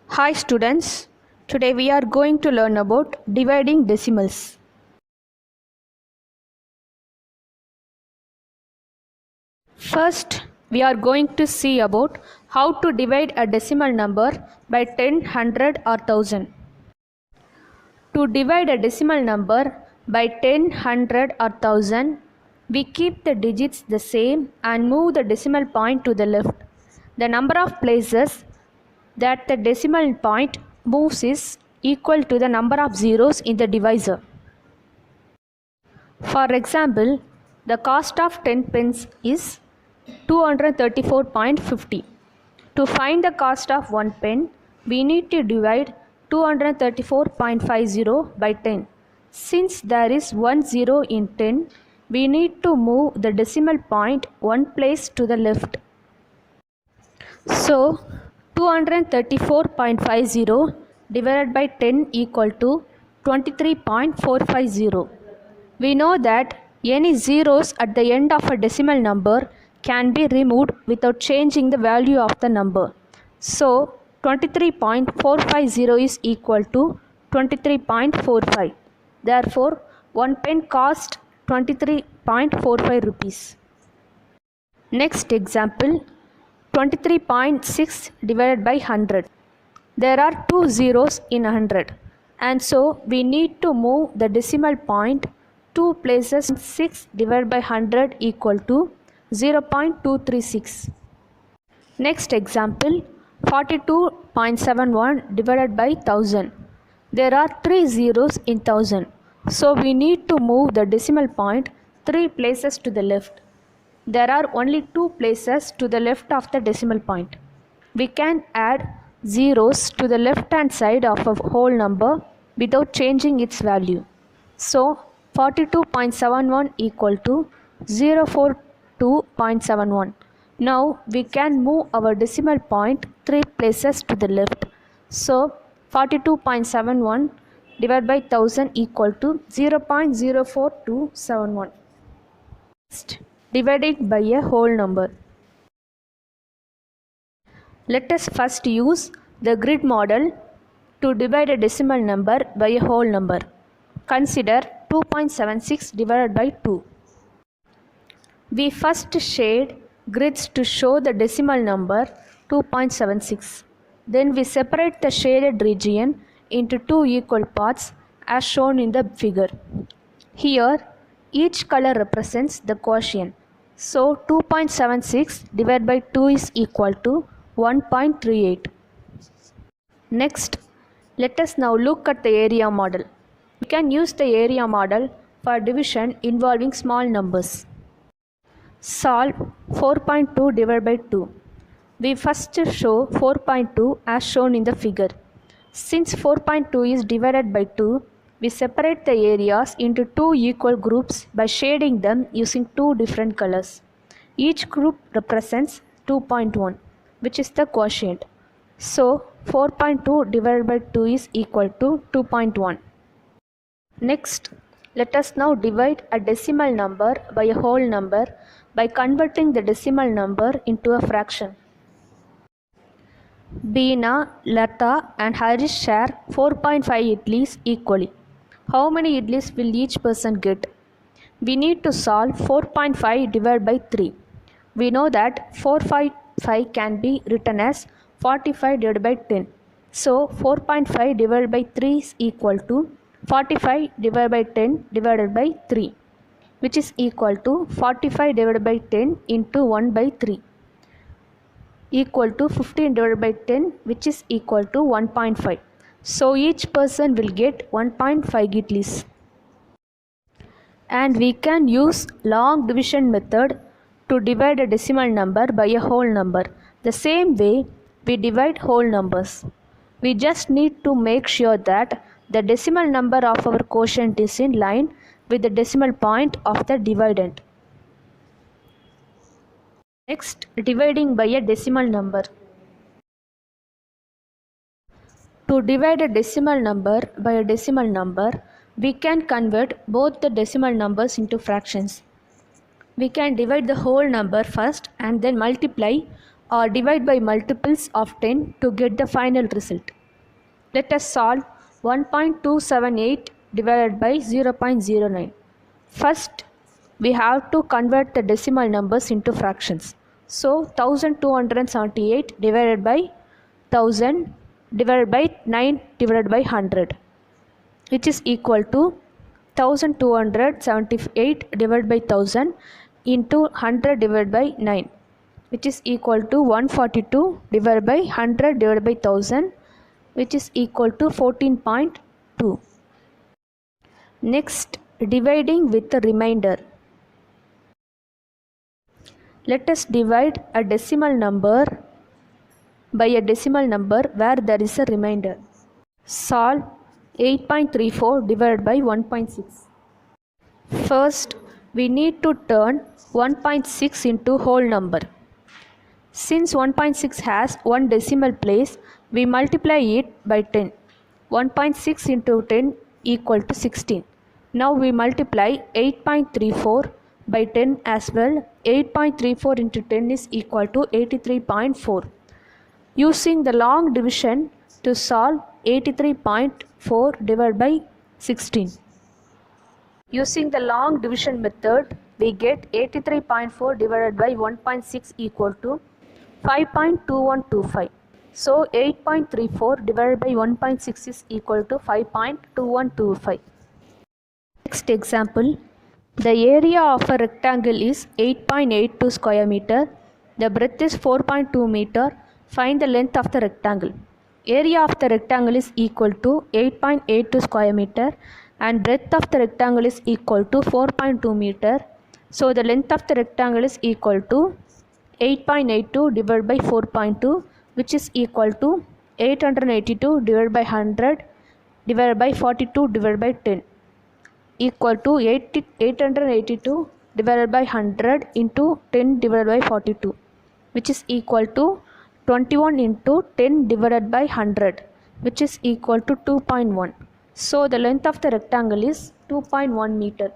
Hi students, today we are going to learn about dividing decimals. First, we are going to see about how to divide a decimal number by 10, 100 or 1000. To divide a decimal number by 10, 100 or 1000, we keep the digits the same and move the decimal point to the left. The number of places that the decimal point moves is equal to the number of zeros in the divisor. For example, the cost of 10 pence is 234.50. To find the cost of 1 pen, we need to divide 234.50 by 10. Since there is 1 zero in 10, we need to move the decimal point one place to the left. So, 234.50 divided by 10 equal to 23.450. We know that any zeros at the end of a decimal number can be removed without changing the value of the number. So, 23.450 is equal to 23.45. Therefore, 1 pen cost 23.45 rupees. Next example, 23.6 divided by 100. There are two zeros in 100 and so we need to move the decimal point two places. 6 divided by 100 equal to 0.236. Next example, 42.71 divided by 1000. There are three zeros in 1000, so we need to move the decimal point three places to the left. There are only two places to the left of the decimal point. We can add zeros to the left hand side of a whole number without changing its value. So, 42.71 equal to 042.71. Now, we can move our decimal point three places to the left. So, 42.71 divided by 1000 equal to 0.04271. Next, dividing by a whole number. Let us first use the grid model to divide a decimal number by a whole number. Consider 2.76 divided by 2. We first shade grids to show the decimal number 2.76. Then we separate the shaded region into two equal parts as shown in the figure. Here, each color represents the quotient. So, 2.76 divided by 2 is equal to 1.38. Next, let us now look at the area model. We can use the area model for division involving small numbers. Solve 4.2 divided by 2. We first show 4.2 as shown in the figure. Since 4.2 is divided by 2, we separate the areas into two equal groups by shading them using two different colors. Each group represents 2.1, which is the quotient. So, 4.2 divided by 2 is equal to 2.1. Next, let us now divide a decimal number by a whole number by converting the decimal number into a fraction. Beena, Lata and Harish share 4.5 idlis equally. How many idlis will each person get? We need to solve 4.5 divided by 3. We know that 455 can be written as 45 divided by 10. So 4.5 divided by 3 is equal to 45 divided by 10 divided by 3, which is equal to 45 divided by 10 into 1 by 3, equal to 15 divided by 10, which is equal to 1.5. So each person will get 1.5 idlis. And we can use long division method to divide a decimal number by a whole number. The same way we divide whole numbers. We just need to make sure that the decimal number of our quotient is in line with the decimal point of the dividend. Next, dividing by a decimal number. To divide a decimal number by a decimal number, we can convert both the decimal numbers into fractions. We can divide the whole number first and then multiply or divide by multiples of 10 to get the final result. Let us solve 1.278 divided by 0.09. First, we have to convert the decimal numbers into fractions. So 1278 divided by 1000 divided by 9 divided by 100, which is equal to 1278 divided by 1000 into 100 divided by 9, which is equal to 142 divided by 100 divided by 1000, which is equal to 14.2. Next, dividing with the remainder. Let us divide a decimal number by a decimal number where there is a remainder. Solve 8.34 divided by 1.6. First, we need to turn 1.6 into whole number. Since 1.6 has one decimal place, we multiply it by 10. 1.6 into 10 equal to 16. Now we multiply 8.34 by 10 as well. 8.34 into 10 is equal to 83.4. Using the long division to solve 83.4 divided by 16. Using the long division method, we get 83.4 divided by 1.6 equal to 5.2125. So 8.34 divided by 1.6 is equal to 5.2125. Next example, the area of a rectangle is 8.82 square meter. The breadth is 4.2 meter. Find the length of the rectangle. Area of the rectangle is equal to 8.82 square meter and breadth of the rectangle is equal to 4.2 meter. So the length of the rectangle is equal to 8.82 divided by 4.2, which is equal to 882 divided by 100 divided by 42 divided by 10, equal to 882 divided by 100 into 10 divided by 42, which is equal to 21 into 10 divided by 100, which is equal to 2.1. So the length of the rectangle is 2.1 meter.